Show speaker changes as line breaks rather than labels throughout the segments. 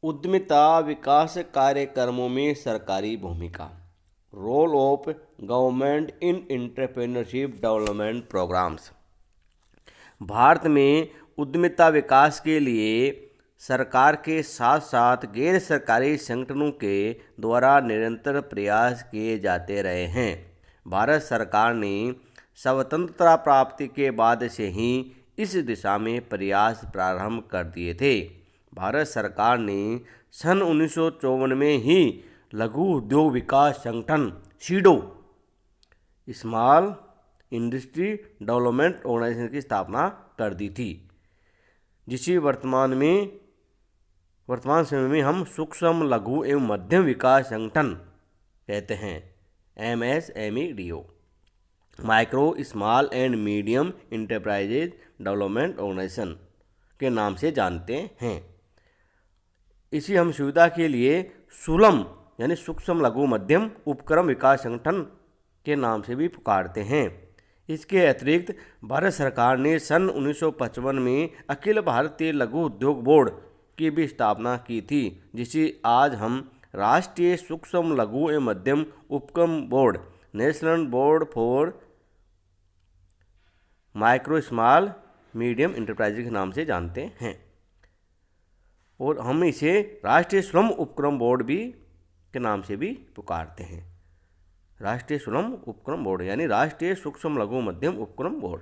उद्यमिता विकास कार्यक्रमों में सरकारी भूमिका। Role of government in entrepreneurship development programmes. Bharat में उद्यमिता विकास के लिए सरकार के साथ साथ गैर सरकारी संगठनों के द्वारा निरंतर प्रयास किए जाते रहे हैं। भारत सरकार ने स्वतंत्रता प्राप्ति के बाद से ही इस दिशा में प्रयास प्रारंभ कर दिए थे। भारत सरकार ने सन 1954 में ही लघु उद्योग विकास संगठन SIDO small industry development organisation की स्थापना कर दी थी, जिसे वर्तमान समय में हम सूक्ष्म लघु एवं मध्यम विकास संगठन कहते हैं, MSMEDO, micro small and medium enterprises development organisation के नाम से जानते हैं। इसी हम सुविधा के लिए सुलम यानी सूक्ष्म लघु मध्यम उपक्रम विकास संगठन के नाम से भी पुकारते हैं। इसके अतिरिक्त भारत सरकार ने सन 1955 में अखिल भारतीय लघु उद्योग बोर्ड की भी स्थापना की थी, जिसे आज हम राष्ट्रीय सूक्ष्म लघु एवं मध्यम उपक्रम board, national board for micro small medium enterprises के नाम से जानते हैं। और हम इसे राष्ट्रीय सुलम उपक्रम बोर्ड भी के नाम से भी पुकारते हैं। राष्ट्रीय सुलम उपक्रम बोर्ड यानी राष्ट्रीय सूक्ष्म लघु मध्यम उपक्रम बोर्ड।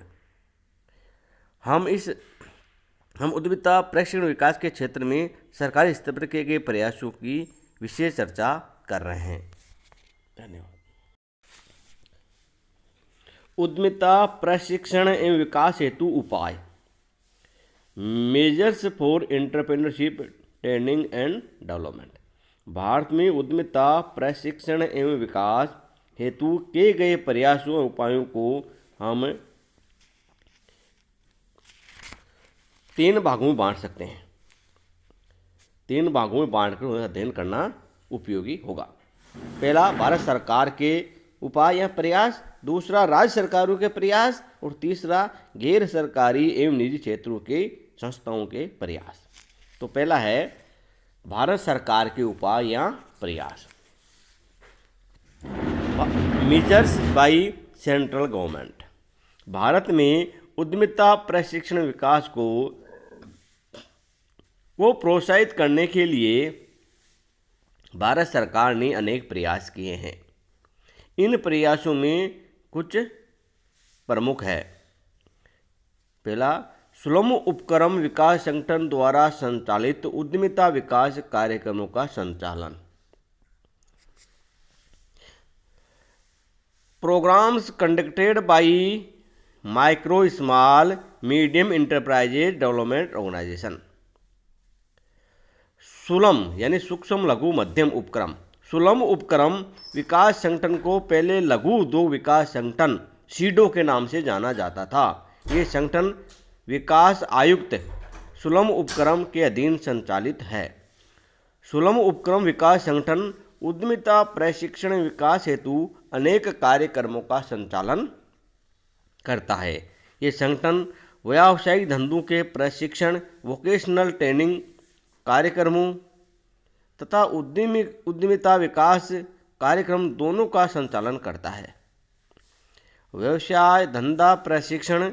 हम उद्यमिता प्रशिक्षण विकास के क्षेत्र में सरकारी स्तर पर किए गए प्रयासों की विशेष चर्चा कर रहे हैं। धन्यवाद। उद्यमिता प्रशिक्षण एवं विकास हेतु उपाय। Measures for entrepreneurship training and development. Bharat में उद्यमिता प्रशिक्षण एवं विकास हेतु किए गए प्रयासों और उपायों को हम 3 भागों में बांट सकते हैं। 3 भागों में बांटकर अध्ययन करना उपयोगी होगा। पहला, भारत सरकार के उपाय या प्रयास। दूसरा, राज्य सरकारों के प्रयास। और तीसरा, गैर सरकारी एवं निजी क्षेत्रों के संस्थाओं के प्रयास। तो पहला है भारत सरकार के उपाय या प्रयास। Measures by central government. Bharat में उद्यमिता प्रशिक्षण विकास को प्रोत्साहित करने के लिए भारत सरकार ने अनेक प्रयास किए हैं। इन प्रयासों में कुछ प्रमुख है। पहला, सुलम उपक्रम विकास संगठन द्वारा संचालित उद्यमिता विकास कार्यक्रमों का संचालन। Programs conducted by micro small medium enterprises development organization. सुलम यानी सूक्ष्म लघु मध्यम उपक्रम। सुलम उपक्रम विकास संगठन को पहले लघु उद्योग विकास संगठन सीडो के नाम से जाना जाता था। ये संगठन विकास आयुक्त सुलम उपक्रम के अधीन संचालित है। सुलम उपक्रम विकास संगठन उद्यमिता प्रशिक्षण विकास हेतु अनेक कार्यक्रमों का संचालन करता है। ये संगठन व्यावसायिक धंधों के प्रशिक्षण, वोकेशनल ट्रेनिंग कार्यक्रमों तथा उद्यमिता विकास कार्यक्रम दोनों का संचालन करता है। व्यवसाय धंधा प्रशिक्षण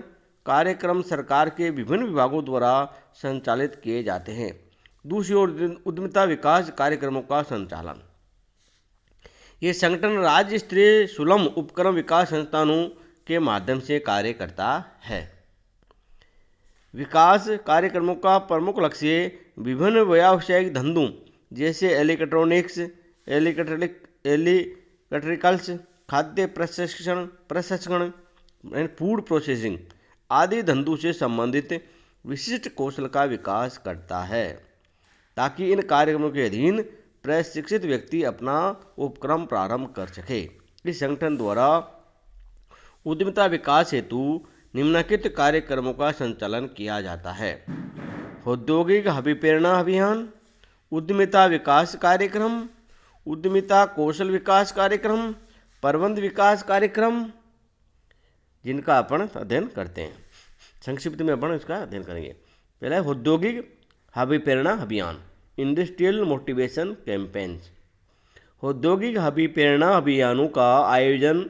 कार्यक्रम सरकार के विभिन्न विभागों द्वारा संचालित किए जाते हैं। दूसरी ओर उद्यमिता विकास कार्यक्रमों का संचालन ये संगठन राज्य स्तरीय सुलम उपक्रम विकास संस्थानों के माध्यम से कार्य करता है। विकास कार्यक्रमों का प्रमुख लक्ष्य विभिन्न व्यावसायिक धंधों जैसे इलेक्ट्रॉनिक्स, इलेक्ट्रिकल्स, खाद्य प्रसंस्करण फूड प्रोसेसिंग आदि धंधों से संबंधित विशिष्ट कौशल का विकास करता है, ताकि इन कार्यक्रमों के अधीन प्रशिक्षित व्यक्ति अपना उपक्रम प्रारंभ कर सके। इस संगठन द्वारा उद्यमिता विकास हेतु निम्नलिखित कार्यक्रमों का संचालन किया जाता है। औद्योगिक अभिप्रेरणा अभियान, उद्यमिता विकास कार्यक्रम, उद्यमिता कौशल विकास कार्यक्रम, प्रबंध विकास कार्यक्रम, जिनका अपन अध्ययन करते हैं। संक्षिप्त में अपन इसका अध्ययन करेंगे। पहला है औद्योगिक अभिप्रेरणा अभियान। Industrial motivation campaigns. औद्योगिक अभिप्रेरणा अभियानों का आयोजन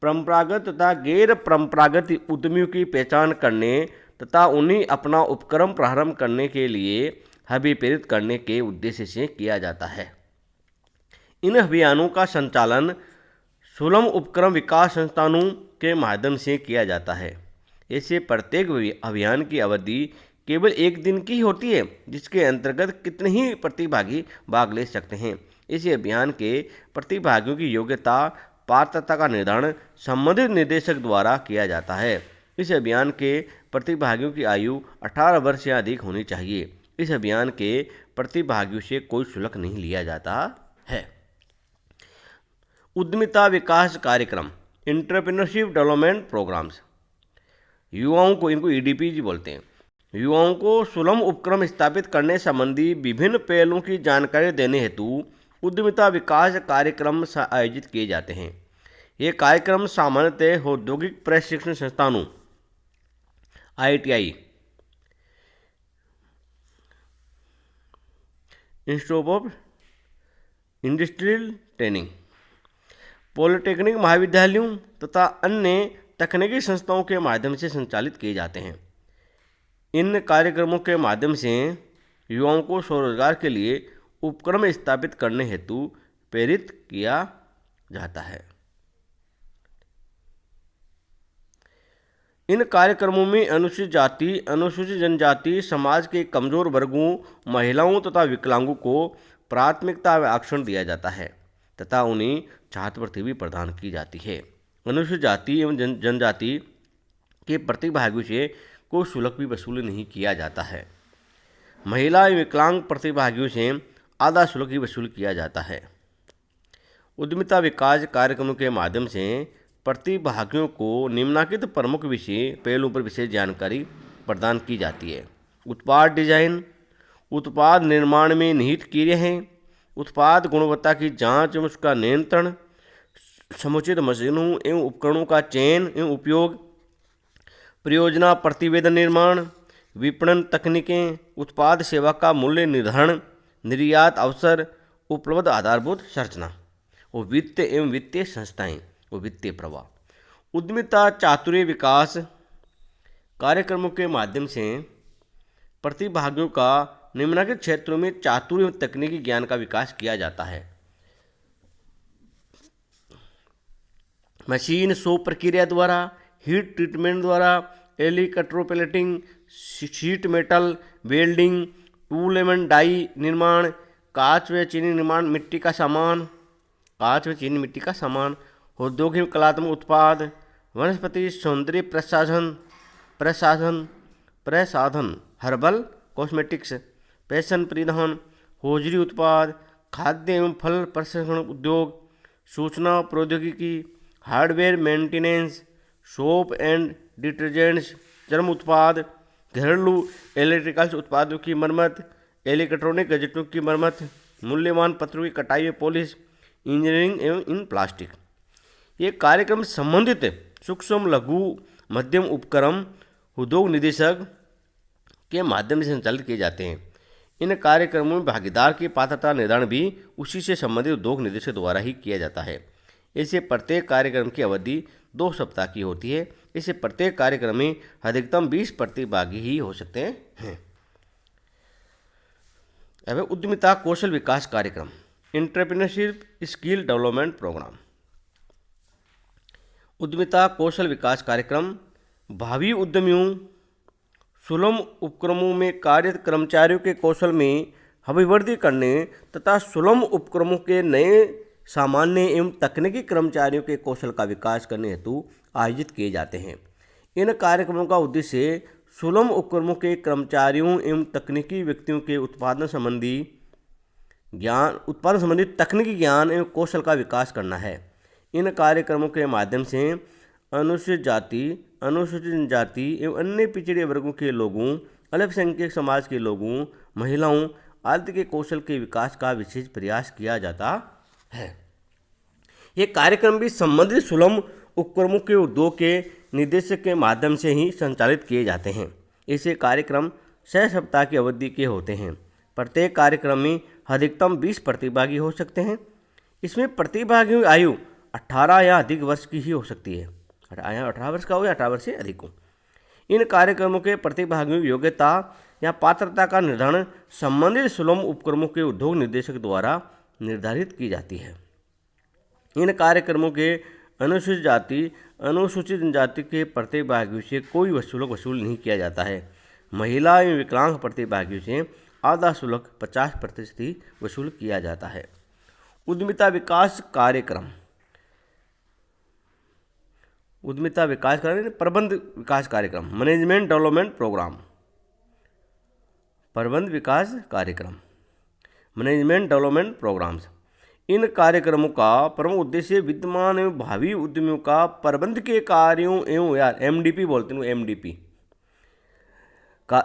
परंपरागत तथा गैर परंपरागत उद्यमियों की पहचान करने तथा उन्हें अपना उपक्रम प्रारंभ करने के लिए अभिप्रेरित करने के उद्देश्य से किया जाता है। इन अभियानों का संचालन सुलभ उपक्रम विकास संस्थानों के माध्यम से किया जाता है। ऐसे प्रत्येक अभियान की अवधि केवल 1 दिन की होती है, जिसके अंतर्गत कितने ही प्रतिभागी भाग ले सकते हैं। इस अभियान के प्रतिभागियों की योग्यता पात्रता का निर्धारण संबंधित निदेशक द्वारा किया जाता है। इस अभियान के प्रतिभागियों की आयु 18 वर्ष से अधिक होनी चाहिए। इस अभियान के प्रतिभागियों से कोई शुल्क नहीं लिया जाता है। उद्यमिता विकास कार्यक्रम, एंटरप्रेन्योरशिप डेवलपमेंट प्रोग्राम्स। युवाओं को, इनको EDPG बोलते हैं, युवाओं को सुलभ उपक्रम स्थापित करने संबंधी विभिन्न पहलुओं की जानकारी देने हेतु उद्यमिता विकास कार्यक्रम आयोजित किए जाते हैं। ये कार्यक्रम सामान्यतः औद्योगिक प्रशिक्षण संस्थानों ITI, institute of industrial training, polytechnic महाविद्यालयों तथा अन्य तकनीकी संस्थाओं के माध्यम से संचालित किए जाते हैं। इन कार्यक्रमों के माध्यम से युवाओं को स्वरोजगार के लिए उपक्रम स्थापित करने हेतु प्रेरित किया जाता है। इन कार्यक्रमों में अनुसूचित जाति, अनुसूचित जनजाति, समाज के कमजोर वर्गों, महिलाओं तथा विकलांगों को प्राथमिकता व आरक्षण दिया जाता है तथा उन्हें छात्रवृत्ति भी प्रदान की जाती है। अनुसूचित जाति एवं जनजाति के प्रतिभागियों से कोई शुल्क भी वसूल नहीं किया जाता है। महिला एवं विकलांग प्रतिभागियों से आधा शुल्क ही वसूल किया जाता है। उद्यमिता विकास कार्यक्रमों के माध्यम से प्रतिभागियों को निम्नलिखित प्रमुख विषय पहलुओं पर विशेष जानकारी प्रदान की जाती है। उत्पाद डिजाइन, उत्पाद निर्माण में निहित क्रिया हैं, उत्पाद गुणवत्ता की जांच एवं उसका नियंत्रण, समुचित मशीनों एवं उपकरणों का चयन एवं उपयोग, परियोजना प्रतिवेदन निर्माण, विपणन तकनीकें, उत्पाद सेवा का मूल्य निर्धारण, निर्यात अवसर, उपलब्ध आधारभूत संरचना और वित्त एवं वित्तीय संस्थाएं और वित्तीय प्रवाह। उद्यमिता चातुर्य विकास कार्यक्रमों के माध्यम से प्रतिभागियों का निम्नलिखित क्षेत्रों में चातुर्य एवं तकनीकी ज्ञान का विकास किया जाता है। मशीन शॉप प्रक्रिया द्वारा, हीट ट्रीटमेंट द्वारा, electroplating, sheet metal, welding, tool एवं डाई निर्माण, कांच व चीनी निर्माण, मिट्टी का सामान, कांच व चीनी मिट्टी का सामान, औद्योगिक कलात्मक उत्पाद, वनस्पति सौंदर्य प्रसाधन, हर्बल कॉस्मेटिक्स, फैशन परिधान, हौजरी उत्पाद, खाद्य एवं फल प्रसंस्करण उद्योग, सूचना प्रौद्योगिकी, hardware maintenance, soap and detergents, चर्म उत्पाद, घरेलू इलेक्ट्रिकल्स उत्पादों की मरम्मत, इलेक्ट्रॉनिक गैजेटों की मरम्मत, मूल्यवान पत्रों की कटाई व पॉलिश, इंजीनियरिंग एवं इन प्लास्टिक। ये कार्यक्रम संबंधित सूक्ष्म लघु मध्यम उपक्रम उद्योग निदेशक के माध्यम से संचालित किए जाते हैं। इन कार्यक्रमों में भागीदार की पात्रता निर्धारण भी उसी से संबंधित उद्योग निदेशक द्वारा ही किया जाता है। ऐसे प्रत्येक कार्यक्रम की अवधि 2 सप्ताह की होती है। इसे प्रत्येक कार्यक्रम में अधिकतम 20 प्रतिभागी ही हो सकते हैं। अब उद्यमिता कौशल विकास कार्यक्रम, एंटरप्रेन्योरशिप स्किल डेवलपमेंट प्रोग्राम। उद्यमिता कौशल विकास कार्यक्रम भावी उद्यमियों सुलभ उपक्रमों में कार्यरत कर्मचारियों के कौशल में अभिवृद्धि करने तथा सुलभ उपक्रमों के नए सामान्य एवं तकनीकी कर्मचारियों के कौशल का विकास करने हेतु आयोजित किए जाते हैं। इन कार्यक्रमों का उद्देश्य सुलभ उपक्रमों के कर्मचारियों एवं तकनीकी व्यक्तियों के उत्पादन संबंधी तकनीकी ज्ञान एवं कौशल का विकास करना है। इन कार्यक्रमों के माध्यम से अनुसूचित जाति, अनुसूचित जनजाति एवं अन्य पिछड़े वर्गों के लोगों, अल्पसंख्यक समाज के लोगों, महिलाओं आदि के कौशल के विकास का विशेष प्रयास किया जाता है। ये कार्यक्रम भी संबंधित सुलभ उपक्रमों के उद्योग के निदेशक के माध्यम से ही संचालित किए जाते हैं। ऐसे कार्यक्रम 6 सप्ताह की अवधि के होते हैं। प्रत्येक कार्यक्रम में अधिकतम 20 प्रतिभागी हो सकते हैं। इसमें प्रतिभागियों की आयु 18 या अधिक वर्ष की ही हो सकती है। 18 वर्ष का हो या 18 वर्ष से अधिक हो। इन कार्यक्रमों के प्रतिभागियों की योग्यता या पात्रता का निर्धारण संबंधित सुलभ उपक्रमों के उद्योग निर्देशक द्वारा निर्धारित की जाती है। इन कार्यक्रमों के अनुसूचित जनजाति के प्रतिभागियों से कोई शुल्क वसूल नहीं किया जाता है। महिला एवं विकलांग प्रतिभागियों से आधा शुल्क 50% ही वसूल किया जाता है। उद्यमिता विकास कार्यक्रम प्रबंध विकास कार्यक्रम, मैनेजमेंट डेवलपमेंट प्रोग्राम, प्रबंध विकास कार्यक्रम, मैनेजमेंट डेवलपमेंट प्रोग्राम्स। इन कार्यक्रमों का प्रमुख उद्देश्य विद्यमान एवं भावी उद्यमियों का प्रबंध के कार्यों एवं MDP बोलते हैं, MDP का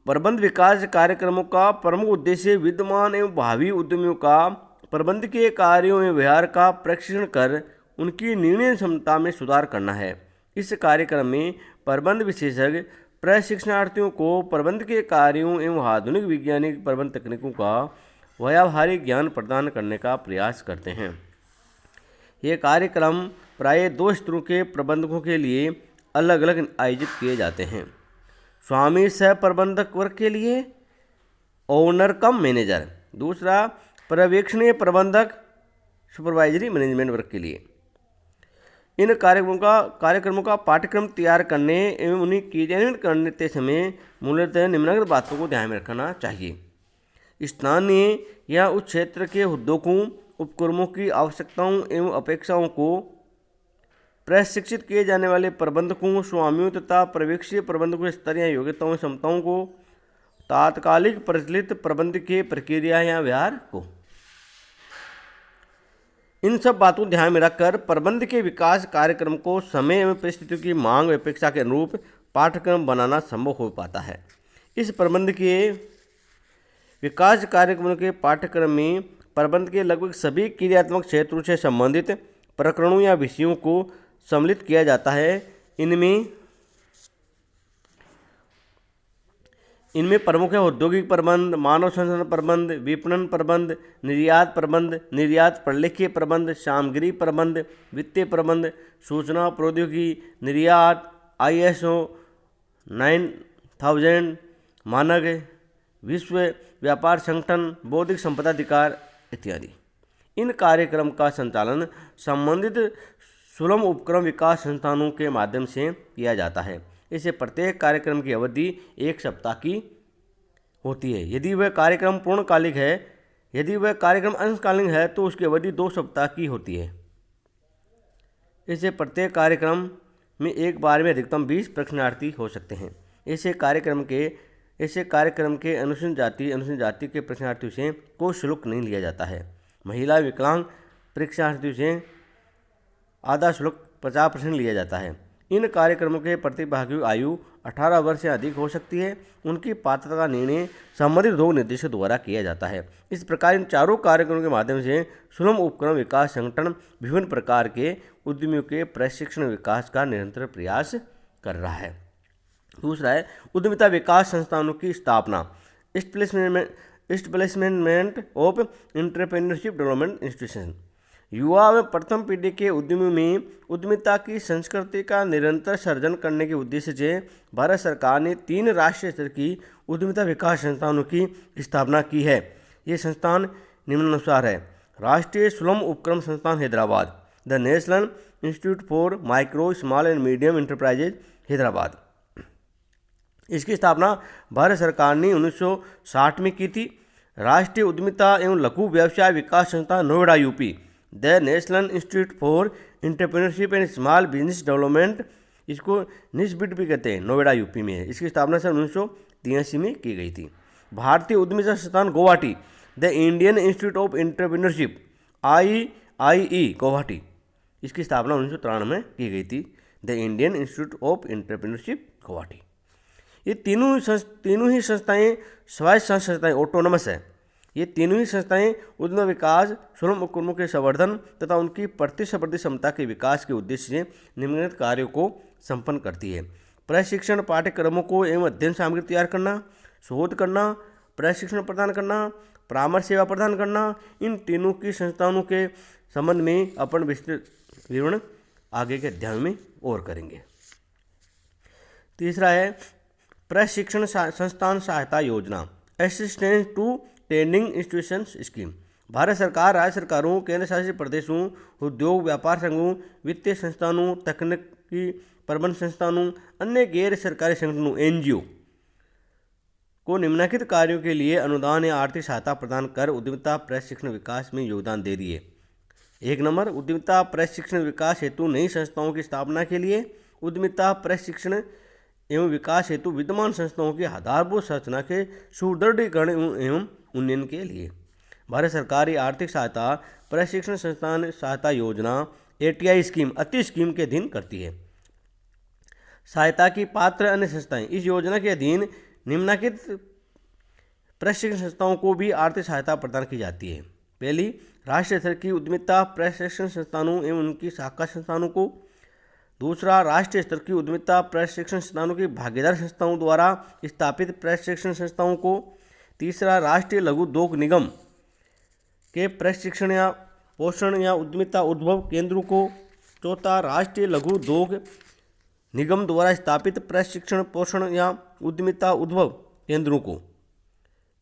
प्रबंध विकास कार्यक्रमों का प्रमुख उद्देश्य विद्यमान एवं भावी उद्यमियों का प्रबंध के कार्यों एवं व्यवहार का प्रशिक्षण कर उनकी निर्णय क्षमता में सुधार करना है। इस कार्यक्रम में प्रबंध विशेषज्ञ प्रशिक्षणार्थियों को प्रबंध के कार्यों एवं आधुनिक वैज्ञानिक प्रबंध तकनीकों का व्यावहारिक ज्ञान प्रदान करने का प्रयास करते हैं। ये कार्यक्रम प्रायः 2 स्तरों के प्रबंधकों के लिए अलग अलग आयोजित किए जाते हैं। स्वामी सह प्रबंधक वर्ग के लिए ओनर कम मैनेजर, दूसरा पर्यवेक्षणीय प्रबंधक सुपरवाइजरी मैनेजमेंट वर्ग के लिए। इन कार्यक्रमों का पाठ्यक्रम तैयार करने एवं उन्हें क्रियान्वित करते समय मूलतः निम्नलिखित बातों को ध्यान में रखना चाहिए। स्थानीय या उस क्षेत्र के उद्योगों उपक्रमों की आवश्यकताओं एवं अपेक्षाओं को प्रशिक्षित किए जाने वाले प्रबंधकों, स्वामियों तथा पर्यवेक्षीय प्रबंधकों की स्तरीय योग्यताओं क्षमताओं को, तात्कालिक प्रचलित प्रबंध की प्रक्रिया या व्यवहार को। इन सब बातों को ध्यान में रखकर प्रबंध के विकास कार्यक्रम को समय एवं परिस्थितियों की मांग अपेक्षा के अनुरूप पाठ्यक्रम बनाना संभव हो पाता है। इस प्रबंध के विकास कार्यक्रमों के पाठ्यक्रम में प्रबंध के लगभग सभी क्रियात्मक क्षेत्रों से संबंधित प्रकरणों या विषयों को सम्मिलित किया जाता है। इनमें प्रमुख है औद्योगिक प्रबंध, मानव संसाधन प्रबंध, विपणन प्रबंध, निर्यात प्रबंध, निर्यात प्रलेखीय प्रबंध, सामग्री प्रबंध, वित्तीय प्रबंध, सूचना प्रौद्योगिकी, निर्यात, ISO 9000 मानक, विश्व व्यापार संगठन, बौद्धिक संपदा अधिकार इत्यादि। इन कार्यक्रम का संचालन संबंधित सुलभ उपक्रम विकास संस्थानों के माध्यम से किया जाता है। इसे प्रत्येक कार्यक्रम की अवधि 1 सप्ताह की होती है। यदि वह कार्यक्रम पूर्णकालिक है, यदि वह कार्यक्रम अंशकालिक है तो उसकी अवधि 2 सप्ताह की होती है। इसे प्रत्येक कार्यक्रम में एक बार में अधिकतम 20 प्रशिक्षणार्थी हो सकते हैं। ऐसे कार्यक्रम के अनुसूचित जाति के प्रशिक्षणार्थियों से कोई शुल्क नहीं लिया जाता है। महिला विकलांग प्रशिक्षणार्थियों से आधा शुल्क 50% लिया जाता है। इन कार्यक्रमों के प्रतिभागियों की आयु 18 वर्ष से अधिक हो सकती है। उनकी पात्रता का निर्णय संबंधित उद्योग निर्देशक द्वारा किया जाता है। इस प्रकार इन चारों कार्यक्रमों के माध्यम से सुलभ उपक्रम विकास संगठन विभिन्न प्रकार के उद्यमियों के प्रशिक्षण विकास का निरंतर प्रयास कर रहा है। दूसरा है उद्यमिता विकास संस्थानों की स्थापना, establishment of entrepreneurship development institution. युवा व प्रथम पीढ़ी के उद्यमियों में उद्यमिता की संस्कृति का निरंतर सर्जन करने के उद्देश्य से भारत सरकार ने 3 राष्ट्रीय स्तर की उद्यमिता विकास संस्थानों की स्थापना की है। ये संस्थान निम्नानुसार है: राष्ट्रीय सुलभ उपक्रम संस्थान Hyderabad, the national institute for micro small and medium enterprises Hyderabad. इसकी स्थापना भारत सरकार ने 1960 में की थी। राष्ट्रीय उद्यमिता एवं लघु व्यवसाय विकास संस्थान Noida UP, the national institute for entrepreneurship and small business development, इसको निस्बिट भी कहते हैं, नोएडा यूपी में है। इसकी स्थापना सन 1983 में की गई थी। भारतीय उद्यमिता संस्थान Guwahati, the Indian institute of entrepreneurship IIE Guwahati, इसकी स्थापना 1993 में की गई थी। The Indian institute of entrepreneurship Guwahati. ये तीनों ही संस्थाएं स्वायत्त संस्थाएं ऑटोनमस है। ये तीनों ही संस्थाएं उद्यम विकास, सुलभ उपक्रमों के संवर्धन तथा उनकी प्रतिस्पर्धी क्षमता के विकास के उद्देश्य से निम्नलिखित कार्यों को संपन्न करती है: प्रशिक्षण पाठ्यक्रमों को एवं अध्ययन सामग्री तैयार करना, शोध करना, प्रशिक्षण प्रदान करना, परामर्श सेवा प्रदान करना। इन तीनों की संस्थानों के संबंध में अपन विस्तृत विवरण आगे के अध्याय में और करेंगे। तीसरा है प्रशिक्षण संस्थान सहायता योजना, assistance to training institution scheme. Bharat सरकार, राज्य सरकारों, केंद्र शासित प्रदेशों, उद्योग व्यापार संघों, वित्तीय संस्थानों, तकनीकी प्रबंध संस्थानों, अन्य गैर सरकारी संगठनों NGO को निम्नलिखित कार्यों के लिए अनुदान या आर्थिक सहायता प्रदान कर उद्यमिता प्रशिक्षण विकास में योगदान दे रही है। 1 नंबर, उद्यमिता प्रशिक्षण विकास हेतु नई संस्थाओं की स्थापना के लिए, उद्यमिता प्रशिक्षण एवं विकास हेतु विद्यमान संस्थाओं की आधारभूत संरचना के सुदृढ़ीकरण एवं उन्नयन के लिए। भारत सरकार ये आर्थिक सहायता प्रशिक्षण संस्थान सहायता योजना ATI स्कीम अति स्कीम के अधीन करती है। सहायता की पात्र अन्य संस्थाएं, इस योजना के अधीन निम्नलिखित प्रशिक्षण संस्थाओं को भी आर्थिक सहायता प्रदान की जाती है। पहली, राष्ट्रीय स्तर की उद्यमिता प्रशिक्षण संस्थानों एवं उनकी शाखा संस्थानों को। दूसरा, राष्ट्रीय स्तर की उद्यमिता प्रशिक्षण संस्थानों की भागीदार संस्थाओं द्वारा स्थापित प्रशिक्षण संस्थाओं को। तीसरा, राष्ट्रीय लघु उद्योग निगम के प्रशिक्षण या पोषण या उद्यमिता उद्भव केंद्रों को। चौथा, राष्ट्रीय लघु उद्योग निगम द्वारा स्थापित प्रशिक्षण पोषण या उद्यमिता उद्भव केंद्रों को,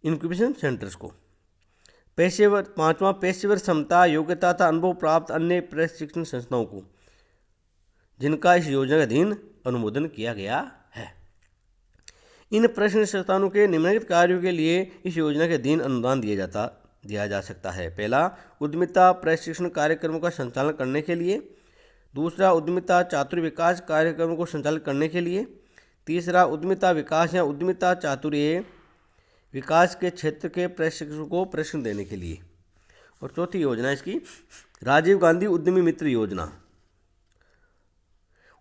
इंक्यूबेशन सेंटर्स को। पांचवा, पेशेवर क्षमता, योग्यता तथा अनुभव प्राप्त अन्य प्रशिक्षण संस्थाओं को, जिनका इस योजना के अधीन अनुमोदन किया गया है। इन प्रशिक्षण संस्थानों के निम्नलिखित कार्यों के लिए इस योजना के अधीन अनुदान दिया जा सकता है। पहला, उद्यमिता प्रशिक्षण कार्यक्रमों का संचालन करने के लिए। दूसरा, उद्यमिता चातुर्य विकास कार्यक्रमों को संचालित करने के लिए। तीसरा, उद्यमिता विकास या उद्यमिता चातुर्य विकास के क्षेत्र के प्रशिक्षकों को प्रशिक्षण देने के लिए। और चौथी योजना इसकी राजीव गांधी उद्यमी मित्र योजना।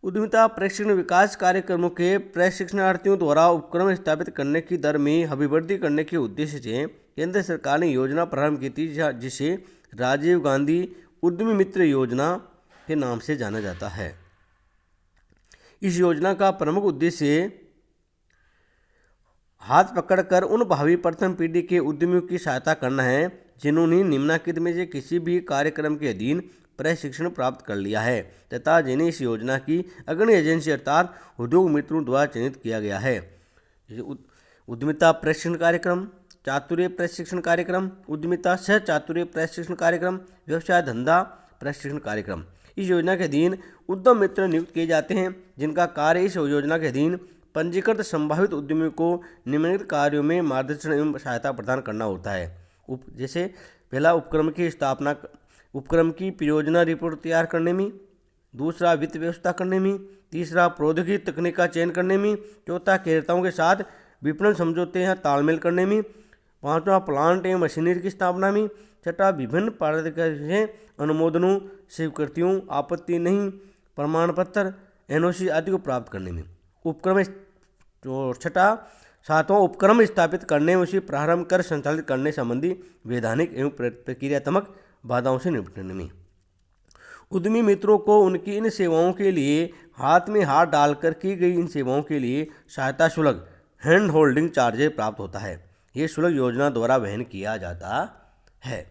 उद्यमिता प्रशिक्षण विकास कार्यक्रमों के प्रशिक्षणार्थियों द्वारा उपक्रम स्थापित करने की दर में अभिवृद्धि करने के उद्देश्य से केंद्र सरकार ने योजना प्रारंभ की थी, जिसे राजीव गांधी उद्यमी मित्र योजना के नाम से जाना जाता है। इस योजना का प्रमुख उद्देश्य हाथ पकड़कर उन भावी प्रथम पीढ़ी के उद्यमियों की सहायता करना है जिन्होंने निम्नलिखित में से किसी भी कार्यक्रम के अधीन प्रशिक्षण प्राप्त कर लिया है तथा जिन्हें इस योजना की अग्रणी एजेंसी अर्थात उद्योग मित्रों द्वारा चयनित किया गया है। उद्यमिता प्रशिक्षण कार्यक्रम, चातुर्य प्रशिक्षण कार्यक्रम, उद्यमिता सह चातुर्य प्रशिक्षण कार्यक्रम, व्यवसाय धंधा प्रशिक्षण कार्यक्रम। इस योजना के अधीन उद्यम मित्र नियुक्त किए जाते हैं जिनका कार्य इस योजना के अधीन पंजीकृत संभावित उद्यमियों को निम्नलिखित कार्यों में मार्गदर्शन एवं सहायता प्रदान करना होता है। जैसे पहला, उपक्रम की स्थापना, उपक्रम की परियोजना रिपोर्ट तैयार करने में। दूसरा, वित्त व्यवस्था करने में। तीसरा, प्रौद्योगिकी तकनीक का चयन करने में। चौथा, क्रेताओं के साथ विपणन समझौते या तालमेल करने में। पांचवा, प्लांट एवं मशीनरी की स्थापना में। छठा, विभिन्न प्राधिकरण से अनुमोदनों, स्वीकृतियों, आपत्ति नहीं प्रमाण पत्र NOC आदि को प्राप्त करने में। उपक्रम छठा, सातवां, उपक्रम स्थापित करने में उसी प्रारंभ कर संचालित करने संबंधी वैधानिक एवं प्रक्रियात्मक बाधाओं से निपटने में। उद्यमी मित्रों को उनकी इन सेवाओं के लिए हाथ में हाथ डालकर की गई इन सेवाओं के लिए सहायता शुल्क हैंड होल्डिंग चार्जेज प्राप्त होता है। ये शुल्क योजना द्वारा वहन किया जाता है।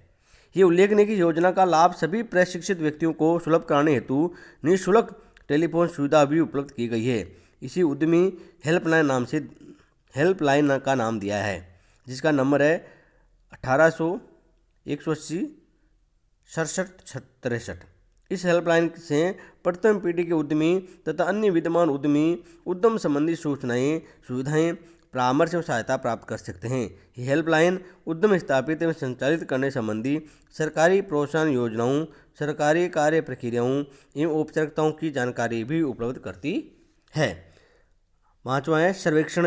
ये उल्लेखनीय है कि योजना का लाभ सभी प्रशिक्षित व्यक्तियों को सुलभ कराने हेतु निःशुल्क टेलीफोन सुविधा भी उपलब्ध की गई है। इसी उद्यमी हेल्पलाइन का नाम दिया है, जिसका नंबर है 1800 180 67 63। इस हेल्पलाइन से प्रथम पीढ़ी के उद्यमी तथा अन्य विद्यमान उद्यमी उद्यम संबंधी सूचनाएं, सुविधाएं, परामर्श एवं सहायता प्राप्त कर सकते हैं। ये हेल्पलाइन उद्यम स्थापित एवं संचालित करने संबंधी सरकारी प्रोत्साहन योजनाओं, सरकारी कार्य प्रक्रियाओं एवं औपचारिकताओं की जानकारी भी उपलब्ध करती है। पांचवा है सर्वेक्षण,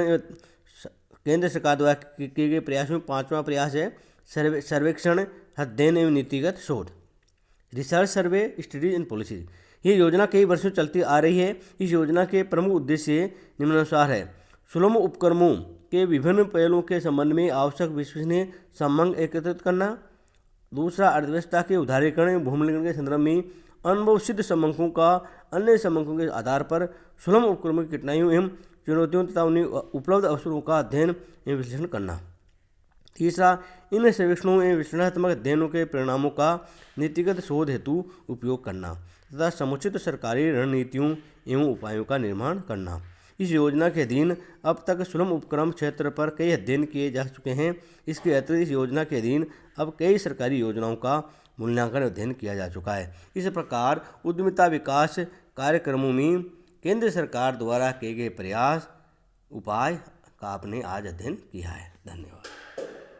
केंद्र सरकार द्वारा किए गए प्रयास में पांचवा प्रयास है सर्वेक्षण, अध्ययन एवं नीतिगत शोध, research, survey, studies and policy. ये योजना कई वर्षों चलती आ रही है। इस योजना के प्रमुख उद्देश्य निम्नानुसार है: सुलभ उपक्रमों के विभिन्न पहलुओं के संबंध में आवश्यक विश्वसनीय संबंध एकत्रित करना। दूसरा, अर्थव्यवस्था के उदारीकरण एवं भूमिकरण के संदर्भ में अनुभव सिद्ध संबंधों का अन्य संबंधों के आधार पर सुलभ उपक्रमों की कठिनाइयों एवं चुनौतियों तथा उन्हें उपलब्ध अवसरों का अध्ययन एवं विश्लेषण करना। तीसरा, इन सर्वेक्षणों एवं विश्लेषणात्मक अध्ययनों के परिणामों का नीतिगत शोध हेतु उपयोग करना तथा समुचित सरकारी रणनीतियों एवं उपायों का निर्माण करना। इस योजना के अधीन अब तक सुलभ उपक्रम क्षेत्र पर कई अध्ययन किए जा चुके हैं। इसके अतिरिक्त इस योजना के अधीन अब कई सरकारी योजनाओं का मूल्यांकन अध्ययन किया जा चुका है। इस प्रकार उद्यमिता विकास कार्यक्रमों में केंद्र सरकार द्वारा किए गए प्रयास उपाय का आपने आज अध्ययन किया है। धन्यवाद।